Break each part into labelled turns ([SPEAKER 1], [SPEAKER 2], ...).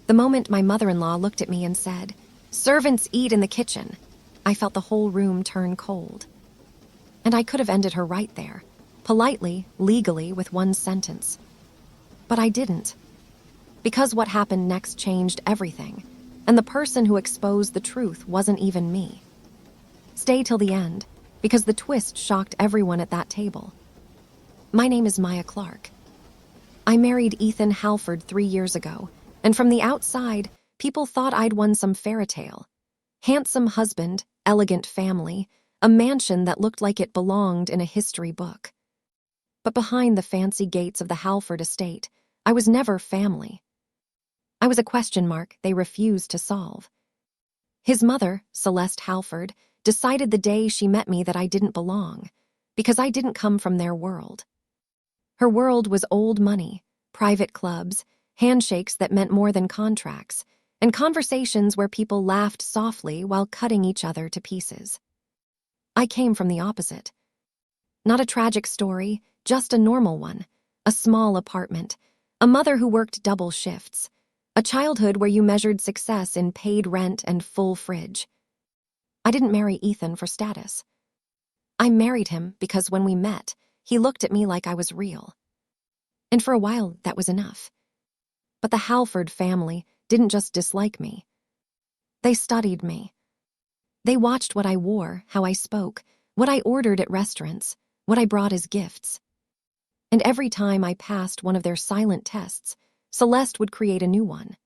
[SPEAKER 1] The moment my mother-in-law looked at me and said, "Servants eat in the kitchen," I felt the whole room turn cold. And I could have ended her right there, politely, legally, with one sentence. But I didn't. Because what happened next changed everything, and the person who exposed the truth wasn't even me. Stay till the end, because the twist shocked everyone at that table. My name is Maya Clark. I married Ethan Halford 3 years ago, and from the outside, people thought I'd won some fairy tale. Handsome husband, elegant family, a mansion that looked like it belonged in a history book. But behind the fancy gates of the Halford estate, I was never family. I was a question mark they refused to solve. His mother, Celeste Halford, decided the day she met me that I didn't belong, because I didn't come from their world. Her world was old money, private clubs, handshakes that meant more than contracts, and conversations where people laughed softly while cutting each other to pieces. I came from the opposite. Not a tragic story, just a normal one. A small apartment, a mother who worked double shifts, a childhood where you measured success in paid rent and full fridge. I didn't marry Ethan for status. I married him because when we met, he looked at me like I was real. And for a while, that was enough. But the Halford family didn't just dislike me. They studied me. They watched what I wore, how I spoke, what I ordered at restaurants, what I brought as gifts. And every time I passed one of their silent tests, Celeste would create a new one.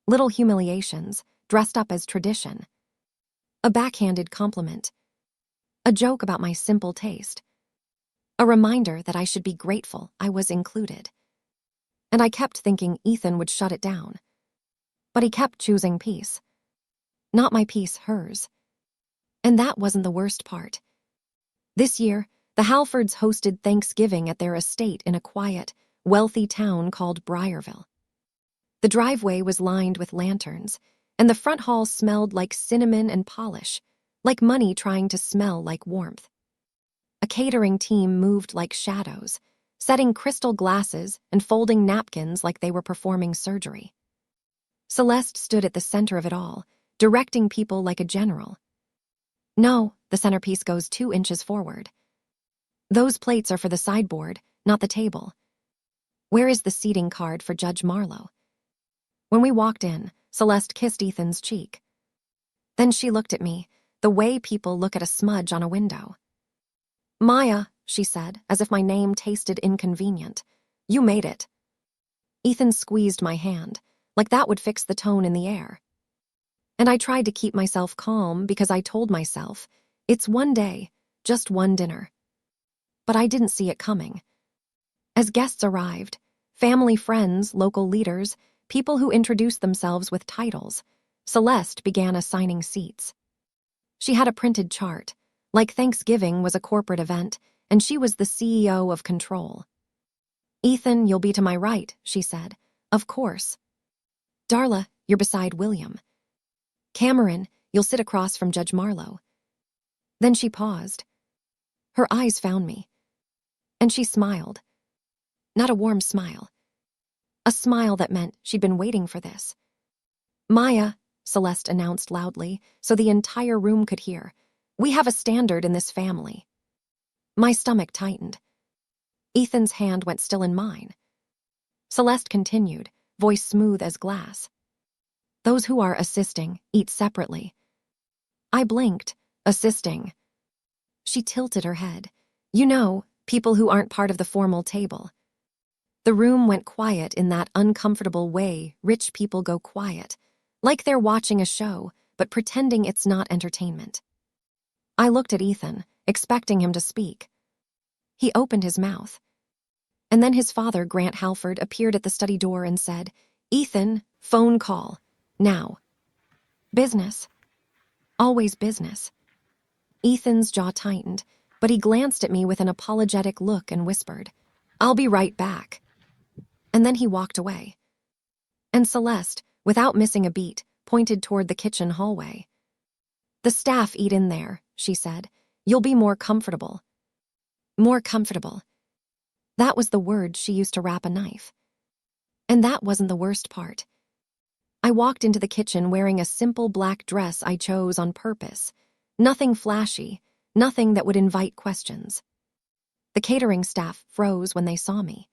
[SPEAKER 1] Little humiliations, dressed up as tradition. A backhanded compliment. A joke about my simple taste. A reminder that I should be grateful I was included. And I kept thinking Ethan would shut it down. But he kept choosing peace. Not my peace, hers. And that wasn't the worst part. This year, the Halfords hosted Thanksgiving at their estate in a quiet, wealthy town called Briarville. The driveway was lined with lanterns, and the front hall smelled like cinnamon and polish, like money trying to smell like warmth. A catering team moved like shadows, setting crystal glasses and folding napkins like they were performing surgery. Celeste stood at the center of it all, directing people like a general. "No," the centerpiece goes 2 inches forward. "Those plates are for the sideboard, not the table. Where is the seating card for Judge Marlowe?" When we walked in, Celeste kissed Ethan's cheek. Then she looked at me, the way people look at a smudge on a window. "Maya," she said, as if my name tasted inconvenient. "You made it." Ethan squeezed my hand, like that would fix the tone in the air. And I tried to keep myself calm because I told myself, it's one day, just one dinner. But I didn't see it coming. As guests arrived, family friends, local leaders, people who introduced themselves with titles, Celeste began assigning seats. She had a printed chart, like Thanksgiving was a corporate event, and she was the CEO of control. "Ethan, you'll be to my right," she said. "Of course." "Darla, you're beside William." "Cameron, you'll sit across from Judge Marlowe." Then she paused. Her eyes found me. And she smiled. Not a warm smile. A smile that meant she'd been waiting for this. "Maya," Celeste announced loudly, so the entire room could hear, "we have a standard in this family." My stomach tightened. Ethan's hand went still in mine. Celeste continued, voice smooth as glass. "Those who are assisting eat separately." I blinked. "Assisting." She tilted her head. "You know, people who aren't part of the formal table." The room went quiet in that uncomfortable way rich people go quiet, like they're watching a show, but pretending it's not entertainment. I looked at Ethan, expecting him to speak. He opened his mouth. And then his father, Grant Halford, appeared at the study door and said, "Ethan, phone call. Now." Business. Always business. Ethan's jaw tightened, but he glanced at me with an apologetic look and whispered, "I'll be right back." And then he walked away. And Celeste, without missing a beat, pointed toward the kitchen hallway. "The staff eat in there," she said. "You'll be more comfortable." More comfortable. That was the word she used to wrap a knife. And that wasn't the worst part. I walked into the kitchen wearing a simple black dress I chose on purpose. Nothing flashy, nothing that would invite questions. The catering staff froze when they saw me.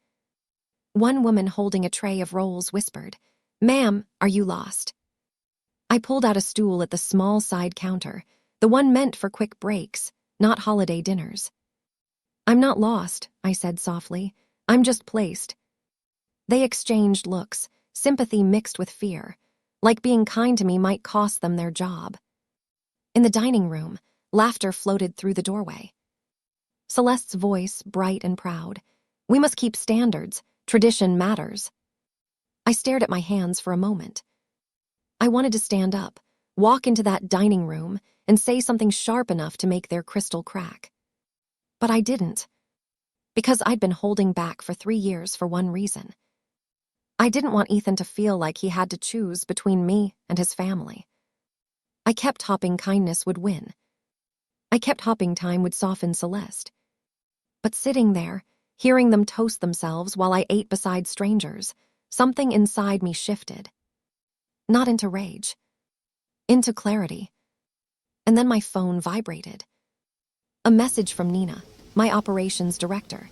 [SPEAKER 1] One woman holding a tray of rolls whispered, "Ma'am, are you lost?" I pulled out a stool at the small side counter, the one meant for quick breaks, not holiday dinners. "I'm not lost," I said softly. "I'm just placed." They exchanged looks, sympathy mixed with fear, like being kind to me might cost them their job. In the dining room, laughter floated through the doorway. Celeste's voice, bright and proud. "We must keep standards. Tradition matters." I stared at my hands for a moment. I wanted to stand up, walk into that dining room, and say something sharp enough to make their crystal crack. But I didn't, because I'd been holding back for 3 years for one reason. I didn't want Ethan to feel like he had to choose between me and his family. I kept hoping kindness would win. I kept hoping time would soften Celeste. But sitting there, hearing them toast themselves while I ate beside strangers, something inside me shifted. Not into rage, into clarity. And then my phone vibrated. A message from Nina, my operations director.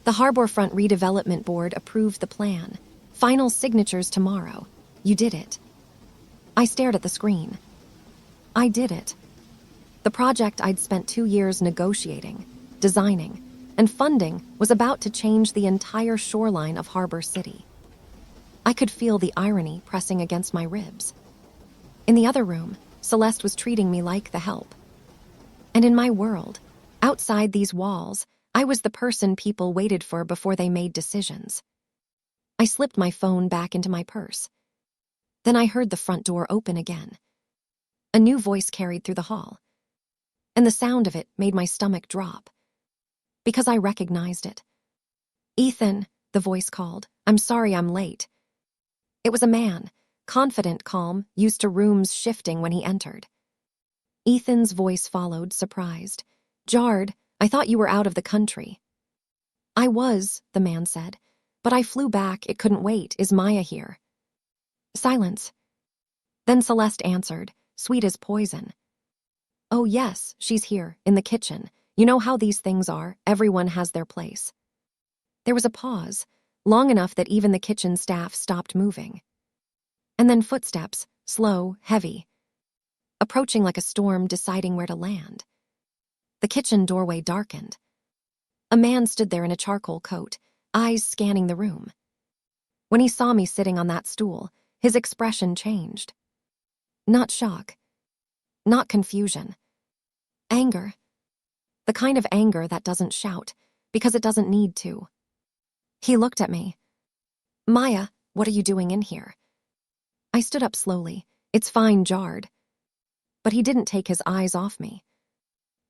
[SPEAKER 1] "The Harborfront Redevelopment Board approved the plan. Final signatures tomorrow. You did it." I stared at the screen. I did it. The project I'd spent 2 years negotiating, designing, and funding was about to change the entire shoreline of Harbor City. I could feel the irony pressing against my ribs. In the other room, Celeste was treating me like the help. And in my world, outside these walls, I was the person people waited for before they made decisions. I slipped my phone back into my purse. Then I heard the front door open again. A new voice carried through the hall. And the sound of it made my stomach drop. Because I recognized it. "Ethan," the voice called. "I'm sorry I'm late." It was a man, confident, calm, used to rooms shifting when he entered. Ethan's voice followed, surprised. "Jard, I thought you were out of the country." "I was," the man said, "but I flew back, it couldn't wait. Is Maya here?" Silence. Then Celeste answered, sweet as poison. "Oh yes, she's here, in the kitchen. You know how these things are, everyone has their place." There was a pause, long enough that even the kitchen staff stopped moving. And then footsteps, slow, heavy, approaching like a storm deciding where to land. The kitchen doorway darkened. A man stood there in a charcoal coat, eyes scanning the room. When he saw me sitting on that stool, his expression changed. Not shock. Not confusion. Anger. The kind of anger that doesn't shout, because it doesn't need to. He looked at me. "Maya, what are you doing in here?" I stood up slowly. "It's fine, Jard." But he didn't take his eyes off me.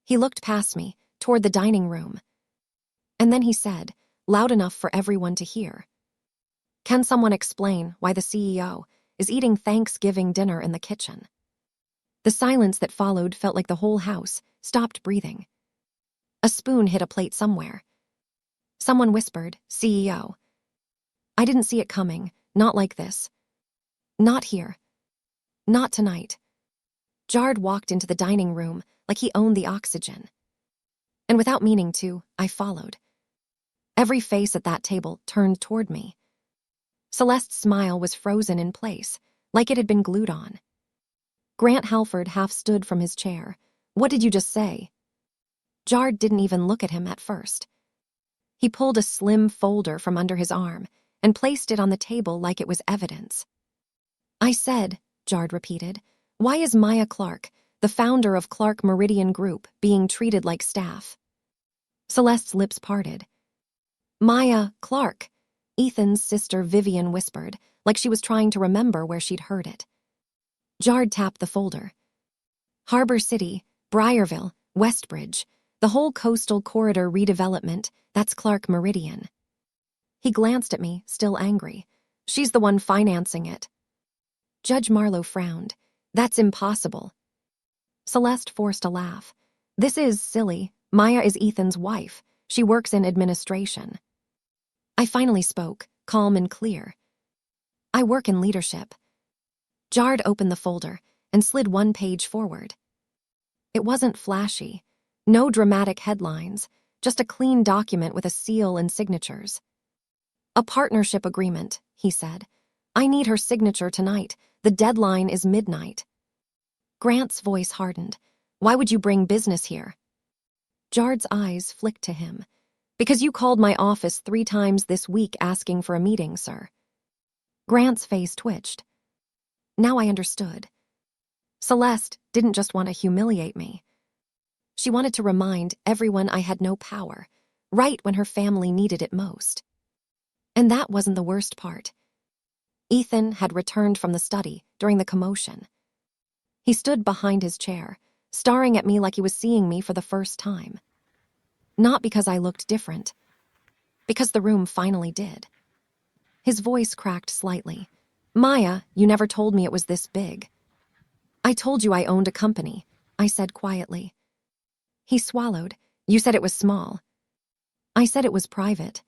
[SPEAKER 1] He looked past me, toward the dining room. And then he said, loud enough for everyone to hear, "Can someone explain why the CEO is eating Thanksgiving dinner in the kitchen?" The silence that followed felt like the whole house stopped breathing. A spoon hit a plate somewhere. Someone whispered, "CEO." I didn't see it coming, not like this. Not here. Not tonight. Jard walked into the dining room like he owned the oxygen. And without meaning to, I followed. Every face at that table turned toward me. Celeste's smile was frozen in place, like it had been glued on. Grant Halford half stood from his chair. "What did you just say?" Jard didn't even look at him at first. He pulled a slim folder from under his arm and placed it on the table like it was evidence. "I said," Jard repeated, "why is Maya Clark, the founder of Clark Meridian Group, being treated like staff?" Celeste's lips parted. "Maya Clark," Ethan's sister Vivian whispered, like she was trying to remember where she'd heard it. Jard tapped the folder. "Harbor City, Briarville, Westbridge, the whole coastal corridor redevelopment, that's Clark Meridian." He glanced at me, still angry. "She's the one financing it." Judge Marlowe frowned. "That's impossible." Celeste forced a laugh. "This is silly. Maya is Ethan's wife. She works in administration." I finally spoke, calm and clear. "I work in leadership. Jard opened the folder and slid one page forward. It wasn't flashy. No dramatic headlines, just a clean document with a seal and signatures. A partnership agreement, he said. I need her signature tonight. The deadline is midnight. Grant's voice hardened. Why would you bring business here? Jard's eyes flicked to him. Because you called my office 3 times this week asking for a meeting, sir. Grant's face twitched. Now I understood. Celeste didn't just want to humiliate me. She wanted to remind everyone I had no power, right when her family needed it most. And that wasn't the worst part. Ethan had returned from the study during the commotion. He stood behind his chair, staring at me like he was seeing me for the first time. Not because I looked different, because the room finally did. His voice cracked slightly. Maya, you never told me it was this big. I told you I owned a company, I said quietly. He swallowed. You said it was small. I said it was private.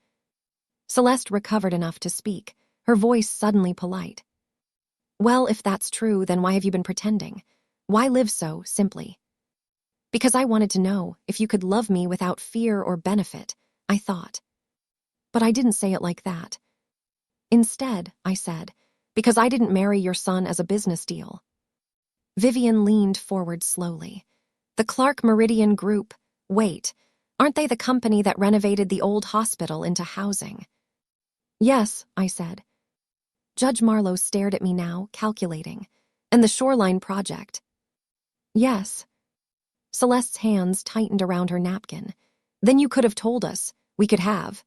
[SPEAKER 1] Celeste recovered enough to speak, her voice suddenly polite. Well, if that's true, then why have you been pretending? Why live so simply? Because I wanted to know if you could love me without fear or benefit, I thought. But I didn't say it like that. Instead, I said, because I didn't marry your son as a business deal. Vivian leaned forward slowly. The Clark Meridian Group. Wait, aren't they the company that renovated the old hospital into housing? Yes, I said. Judge Marlowe stared at me now, calculating. And the Shoreline project. Yes. Celeste's hands tightened around her napkin. Then you could have told us. We could have.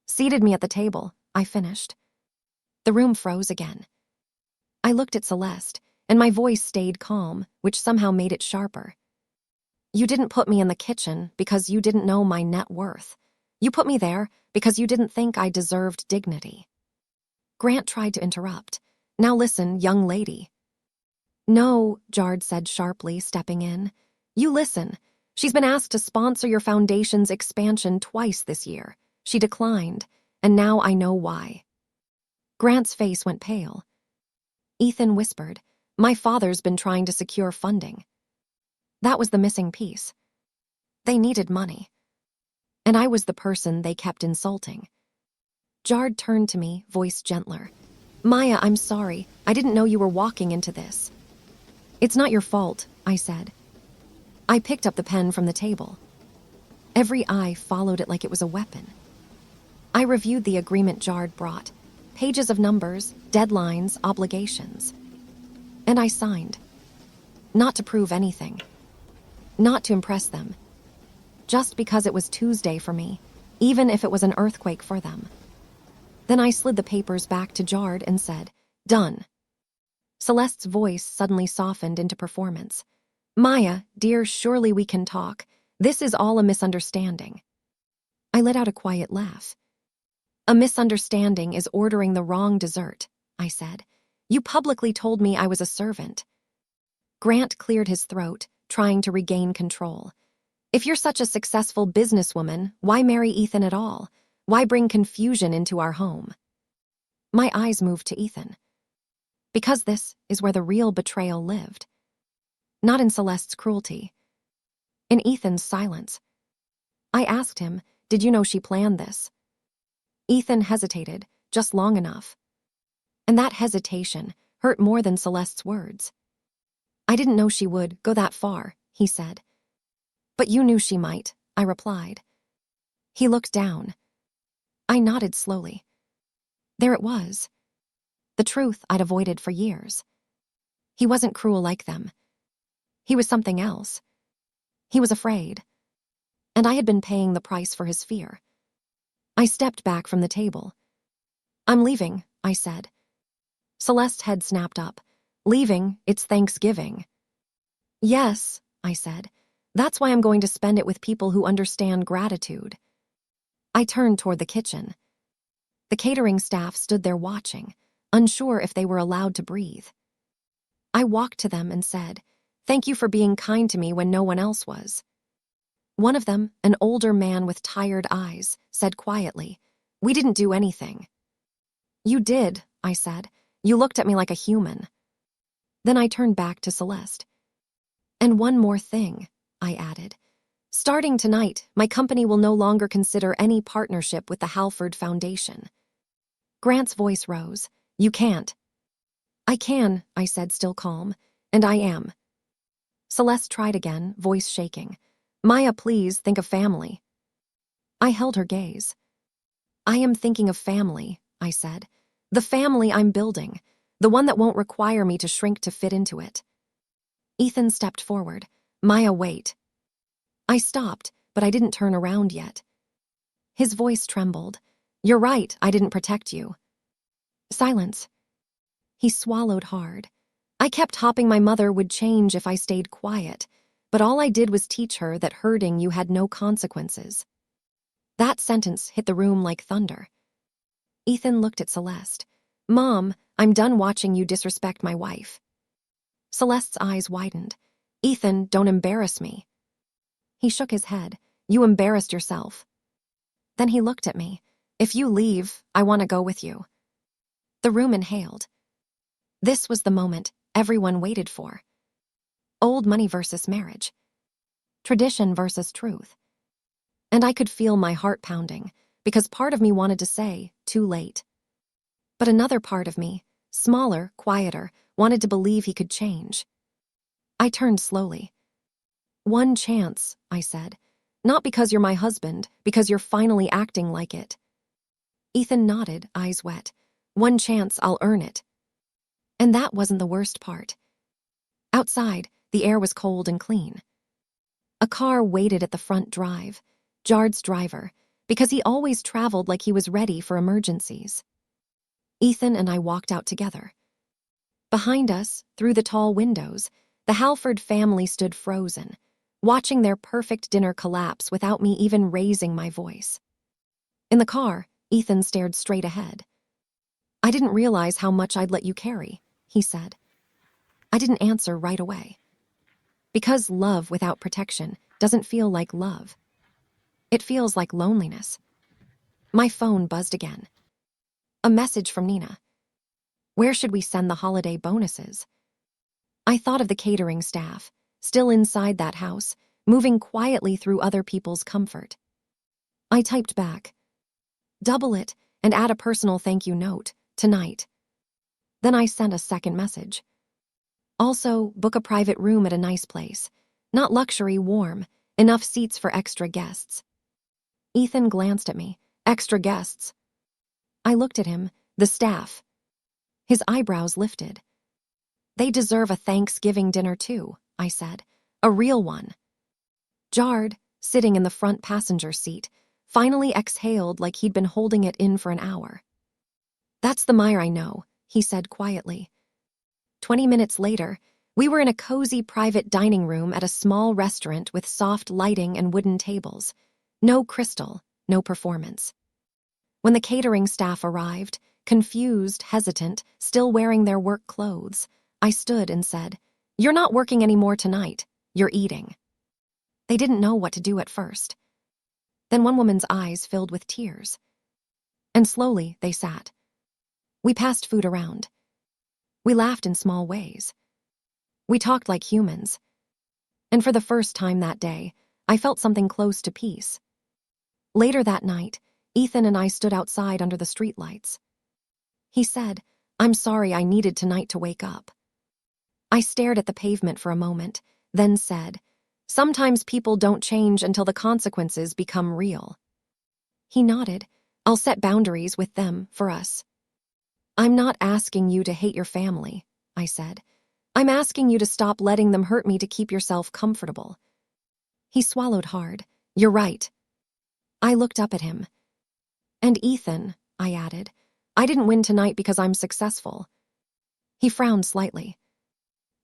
[SPEAKER 1] Seated me at the table, I finished. The room froze again. I looked at Celeste, and my voice stayed calm, which somehow made it sharper. You didn't put me in the kitchen because you didn't know my net worth. You put me there because you didn't think I deserved dignity. Grant tried to interrupt. Now listen, young lady. No, Jard said sharply, stepping in. You listen. She's been asked to sponsor your foundation's expansion twice this year. She declined, and now I know why. Grant's face went pale. Ethan whispered, my father's been trying to secure funding. That was the missing piece. They needed money. And I was the person they kept insulting. Jard turned to me, voice gentler. Maya, I'm sorry. I didn't know you were walking into this. It's not your fault, I said. I picked up the pen from the table. Every eye followed it like it was a weapon. I reviewed the agreement Jard brought. Pages of numbers, deadlines, obligations. And I signed. Not to prove anything. Not to impress them. Just because it was Tuesday for me, even if it was an earthquake for them. Then I slid the papers back to Jard and said, done. Celeste's voice suddenly softened into performance. Maya, dear, surely we can talk. This is all a misunderstanding. I let out a quiet laugh. A misunderstanding is ordering the wrong dessert, I said. You publicly told me I was a servant. Grant cleared his throat, trying to regain control. If you're such a successful businesswoman, why marry Ethan at all? Why bring confusion into our home? My eyes moved to Ethan. Because this is where the real betrayal lived. Not in Celeste's cruelty. In Ethan's silence. I asked him, did you know she planned this? Ethan hesitated, just long enough. And that hesitation hurt more than Celeste's words. I didn't know she would go that far, he said. But you knew she might, I replied. He looked down. I nodded slowly. There it was. The truth I'd avoided for years. He wasn't cruel like them. He was something else. He was afraid. And I had been paying the price for his fear. I stepped back from the table. I'm leaving, I said. Celeste's head snapped up. Leaving, it's Thanksgiving. Yes, I said. That's why I'm going to spend it with people who understand gratitude. I turned toward the kitchen. The catering staff stood there watching, unsure if they were allowed to breathe. I walked to them and said, thank you for being kind to me when no one else was. One of them, an older man with tired eyes, said quietly, we didn't do anything. You did, I said. You looked at me like a human. Then I turned back to Celeste. "And one more thing," I added. "Starting tonight, my company will no longer consider any partnership with the Halford Foundation." Grant's voice rose. "You can't." "I can," I said, still calm, "and I am." Celeste tried again, voice shaking. "Maya, please think of family." I held her gaze. "I am thinking of family," I said. "The family I'm building, the one that won't require me to shrink to fit into it." Ethan stepped forward. "Maya, wait." I stopped, but I didn't turn around yet. His voice trembled. "You're right, I didn't protect you." Silence. He swallowed hard. I kept hoping my mother would change if I stayed quiet, but all I did was teach her that hurting you had no consequences. That sentence hit the room like thunder. Ethan looked at Celeste. "Mom, I'm done watching you disrespect my wife." Celeste's eyes widened. "Ethan, don't embarrass me." He shook his head. "You embarrassed yourself." Then he looked at me. "If you leave, I want to go with you." The room inhaled. This was the moment everyone waited for. Old money versus marriage. Tradition versus truth. And I could feel my heart pounding, because part of me wanted to say, too late. But another part of me, smaller, quieter, wanted to believe he could change. I turned slowly. "One chance," I said. "Not because you're my husband, because you're finally acting like it." Ethan nodded, eyes wet. "One chance, I'll earn it." And that wasn't the worst part. Outside, the air was cold and clean. A car waited at the front drive, Jard's driver, because he always traveled like he was ready for emergencies. Ethan and I walked out together. Behind us, through the tall windows, the Halford family stood frozen, watching their perfect dinner collapse without me even raising my voice. In the car, Ethan stared straight ahead. "I didn't realize how much I'd let you carry," he said. I didn't answer right away. Because love without protection doesn't feel like love. It feels like loneliness. My phone buzzed again. A message from Nina. "Where should we send the holiday bonuses?" I thought of the catering staff, still inside that house, moving quietly through other people's comfort. I typed back, "Double it and add a personal thank you note, tonight." Then I sent a second message. "Also, book a private room at a nice place. Not luxury, warm, enough seats for extra guests." Ethan glanced at me. "Extra guests?" I looked at him. "The staff." His eyebrows lifted. "They deserve a Thanksgiving dinner too," I said. "A real one." Jard, sitting in the front passenger seat, finally exhaled like he'd been holding it in for an hour. "That's the Meyer I know," he said quietly. 20 minutes later, we were in a cozy private dining room at a small restaurant with soft lighting and wooden tables. No crystal, no performance. When the catering staff arrived, confused, hesitant, still wearing their work clothes, I stood and said, "You're not working anymore tonight. You're eating." They didn't know what to do at first. Then one woman's eyes filled with tears. And slowly they sat. We passed food around. We laughed in small ways. We talked like humans. And for the first time that day, I felt something close to peace. Later that night, Ethan and I stood outside under the streetlights. He said, "I'm sorry I needed tonight to wake up." I stared at the pavement for a moment, then said, "Sometimes people don't change until the consequences become real." He nodded. "I'll set boundaries with them, for us." "I'm not asking you to hate your family," I said. "I'm asking you to stop letting them hurt me to keep yourself comfortable." He swallowed hard. "You're right." I looked up at him. "And Ethan," I added, "I didn't win tonight because I'm successful." He frowned slightly.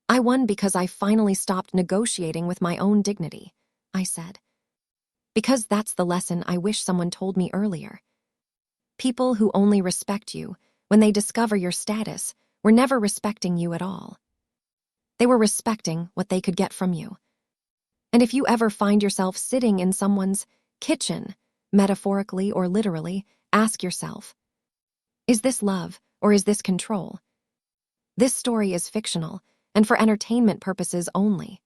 [SPEAKER 1] "I won because I finally stopped negotiating with my own dignity," I said. "Because that's the lesson I wish someone told me earlier. People who only respect you when they discover your status were never respecting you at all. They were respecting what they could get from you. And if you ever find yourself sitting in someone's kitchen, metaphorically or literally, ask yourself, is this love or is this control? This story is fictional, and for entertainment purposes only.